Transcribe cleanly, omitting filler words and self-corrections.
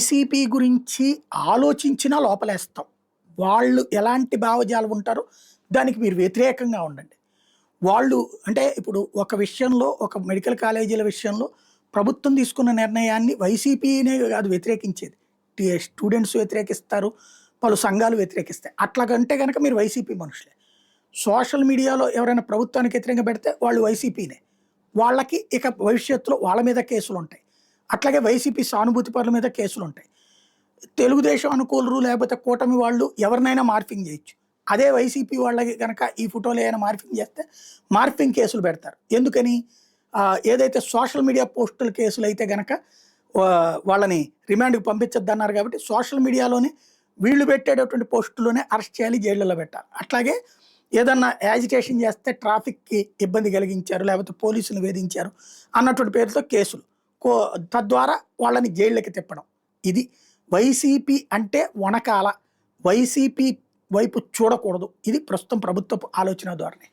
YCP గురించి ఆలోచించినా లోపలేస్తాం. వాళ్ళు ఎలాంటి భావజాలం ఉంటారో దానికి మీరు వ్యతిరేకంగా ఉండండి. వాళ్ళు అంటే ఇప్పుడు ఒక విషయంలో ఒక మెడికల్ కాలేజీల విషయంలో ప్రభుత్వం తీసుకున్న నిర్ణయాన్ని వైసీపీనే కాదు వ్యతిరేకించేది. స్టూడెంట్స్ వ్యతిరేకిస్తారు, పలు సంఘాలు వ్యతిరేకిస్తాయి. అట్లాగంటే గనక మీరు వైసీపీ మనుషులే. సోషల్ మీడియాలో ఎవరైనా ప్రభుత్వానికి వ్యతిరేకంగా పెడితే వాళ్ళు వైసీపీనే. వాళ్ళకి ఇక భవిష్యత్తులో వాళ్ళ మీద కేసులుంటాయి. అట్లాగే వైసీపీ సానుభూతి పరుల మీద కేసులుంటాయి. తెలుగుదేశం అనుకూలరు లేకపోతే కూటమి వాళ్ళు ఎవరినైనా మార్ఫింగ్ చేయొచ్చు. అదే వైసీపీ వాళ్ళకి గనక ఈ ఫోటోలు ఏమైనా మార్ఫింగ్ చేస్తే మార్ఫింగ్ కేసులు పెడతారు. ఎందుకని? ఏదైతే సోషల్ మీడియా పోస్టుల కేసులు అయితే గనక వాళ్ళని రిమాండ్‌కి పంపించొద్దన్నారు కాబట్టి సోషల్ మీడియాలోనే వీళ్ళు పెట్టేటటువంటి పోస్టుల్లోనే అరెస్ట్ చేయాలి, జైళ్ళలో పెట్టాలి. అట్లాగే ఏదన్నా యాజిటేషన్ చేస్తే ట్రాఫిక్‌కి ఇబ్బంది కలిగించారు, లేకపోతే పోలీసులు వేధించారు అన్నటువంటి పేరుతో కేసులు. కో తద్వారా వాళ్ళని జైళ్ళకి తిప్పడం. ఇది వైసీపీ అంటే వనకాల. వైసీపీ వైపు చూడకూడదు. ఇది ప్రస్తుతం ప్రభుత్వపు ఆలోచన ధోరణి.